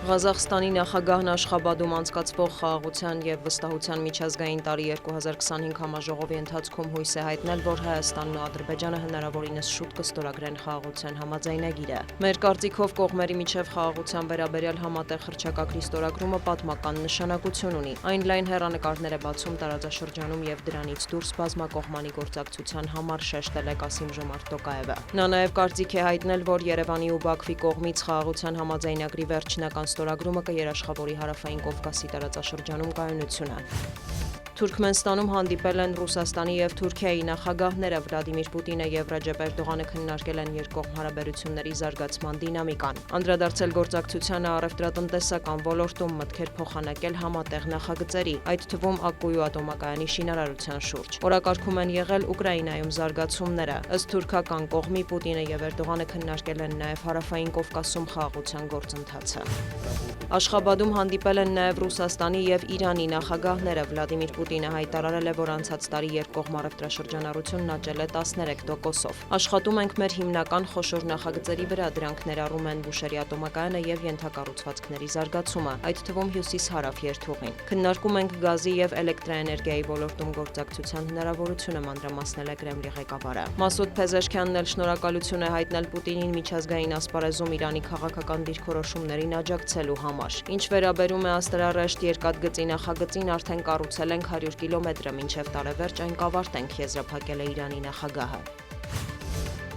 Ղազախստանի նախագահն Աշխաբադում անցկացվող խաղաղության և վստահության միջազգային տարի 2025 համաժողովի ընթացքում հույս է հայտնել, որ Հայաստանն ու Ադրբեջանը հնարավորինս շուտ կստորագրեն խաղաղության համաձայնագիրը։ Մեր կարծիքով կողմերի միջև խաղաղության վերաբերյալ համատեղ հռչակագրի ստորագրումը պատմական նշանակություն ունի։ Այն լայն հեռանկարներ է բացում տարածաշրջանում և դրանից դուրս բազմակողմանի գործակցության համար, շեշտել է Կասիմ-Ժոմարտ Տոկաևը։ Նա նաև կարծիք է հայտնել, որ Երևանի ու Բաքվի կողմից խաղաղության համաձայնագրի վերջնական ստորագրումը կերաշխավորի Հարավային Կովկասի տարածաշրջանում կայունությունը։ Թուրքմենստանում հանդիպել են Ռուսաստանի և Թուրքիայի նախագահները։ Վլադիմիր Պուտինը և Ռեջեփ Էրդողանը քննարկել են երկկողմ հարաբերությունների զարգացման դինամիկան, անդրադարձել գործակցությանը առևտրատնտեսական ոլորտում, մտքեր փոխանակել համատեղ նախագծերի, այդ թվում Ակկույու ատոմակայանի շինարարության շուրջ։ Օրակարգում են եղել Ուկրաինայում զարգացումները։ Ըստ թուրքական կողմի Պուտինը և Էրդողանը քննարկել են նաև Հարավային Կովկասում խաղաղության գործընթացը։ Աշխաբադում հանդիպել են նաև Ռուսաստանի և Իրանի նախագահները։ Վլադիմիր Պուտինը հայտարարել է, որ անցած տարի երկկողմ առևտրաշրջանառությունն աճել է 13%-ով։ Աշխատում ենք մեր հիմնական խոշոր նախագծերի վրա, դրանք ներառում են Բուշեհրի ատոմակայանը և ենթակառուցվածքների զարգացումը, այդ թվում հյուսիս-հարավ երթուղին։ Քննարկում ենք գազի և էլեկտրաէներգիայի ոլորտում գործակցության հնարավորությունը, մանրամասնել է Կրեմլի ղեկավարը։ Մասուդ Փեզեշքյանն էլ շնորհակալություն է հայտնել Պուտինին միջազգային ասպարեզում Իրանի քաղաքական դիրքորոշումներին աջակցելու համար։ Ինչ վերաբերում է Աստրարեշտ երկաթգծի նախագծին, արդեն կառուցել ենք 100 կիլոմետրը, մինչև տարեվերջ այն կավարտենք, եզրափակել է Իրանի նախագահը։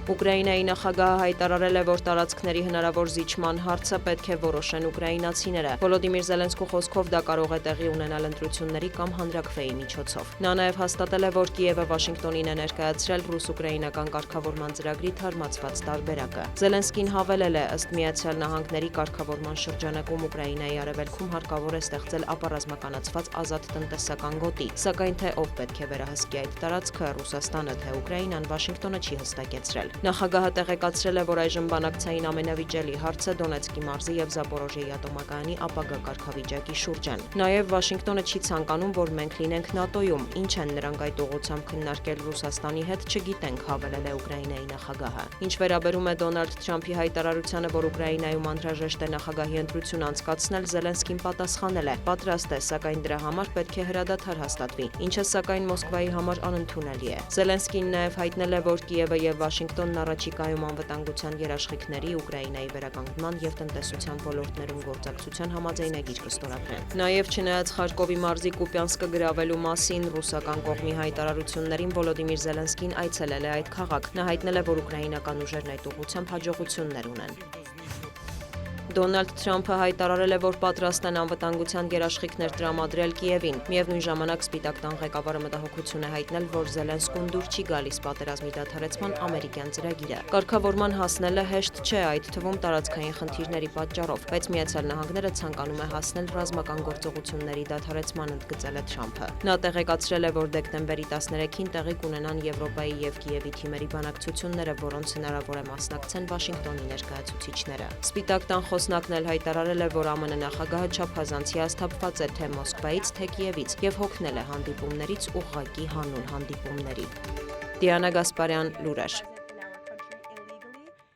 Ուկրաինայի նախագահը հայտարարել է, որ տարածքների հնարավոր զիջման հարցը պետք է որոշեն ուկրաինացիները։ Վոլոդիմիր Զելենսկու խոսքով դա կարող է տեղի ունենալ ընտրությունների կամ հանրաքվեի միջոցով։ Նա նաև հաստատել է, որ Կիևը Վաշինգտոնին է ներկայացրել ռուս-ուկրաինական կարգավորման ծրագրի թարմացված տարբերակը։ Զելենսկին հավելել է, ըստ Միացյալ Նահանգների կարգավորման շրջանակում Ուկրաինայի արևելքում հարկավոր է ստեղծել ապառազմականացված ազատ տնտեսական գոտի, սակայն թե ով պետք է վերահսկի այդ տարածքը, Ռուսաստանը թե Ուկրաինան, Վաշինգտոնը չի հստակեցրել։ Նախագահը տեղեկացրել է, որ այժմ բանակցային ամենավիճելի հարցը Դոնեցկի մարզի և Զապորոժիեի ատոմակայանի ապագա կարգավիճակի շուրջ են։ Նաև Վաշինգտոնը չի ցանկանում, որ մենք լինենք ՆԱՏՕ-ում, ինչ են նրանք այդ ուղղությամբ քննարկել Ռուսաստանի հետ, չգիտենք, հավելել է Ուկրաինայի նախագահը։ Ինչ վերաբերում է Դոնալդ Թրամփի հայտարարությանը, որ Ուկրաինայում անհրաժեշտ է նախագահի ընտրություն անցկացնել, Զելենսկին պատասխանել է. պատրաստ է, սակայն դրա համար պետք է հրադադար հաստատվի, ինչը սակայն Մոսկվայի համար անընդունելի է։ Զելենսկին նաև հայտնել է, որ Կիևը և Վաշինգտոնն առաջիկայում անվտանգության երաշխիքների, Ուկրաինայի վերականգնման և տնտեսության ոլորտներում գործակցության համաձայնագիր կստորագրեն։ Նաև չնայած Խարկովի մարզի Կուպյանսկը գրավելու մասին ռուսական կողմի հայտարարություններին, Վոլոդիմիր Զելենսկին այցելել է այդ քաղաք։ Նա հայտնել է, որ ուկրաինական ուժերն այդ ուղղությամբ հաջողություններ ունեն։ Դոնալդ Թրամփը հայտարարել է, որ պատրաստ են անվտանգության երաշխիքներ տրամադրել Կիևին։ Միևնույն ժամանակ Սպիտակ տան ղեկավարը մտահոգություն է հայտնել, որ Զելենսկուն դուր չի գալիս պատերազմի դադարեցման ամերիկյան ծրագիրը։ Կարգավորման հասնելը հեշտ չէ, այդ թվում տարածքային խնդիրների պատճառով, բայց Միացյալ Նահանգները ցանկանում է հասնել ռազմական գործողությունների դադարեցման, ընդգծել է Թրամփը։ Նա տեղեկացրել է, որ դեկտեմբերի 13-ին տեղի կունենան Եվրոպայի և Կիևի թիմերի բանակցությունները, որոնց հնարավոր է մասնակցեն Վաշինգտոնի ներկայացուցիչները։ Սպիտակ տան խոսնակն էլ հայտարարել է, որ ԱՄՆ նախագահը չափազանց հիասթափված է թե Մոսկվայից, թե Կիևից և հոգնել է հանդիպումներից ուղղակի հանուն հանդիպումների։ Դիանա Գասպարյան, լուրեր։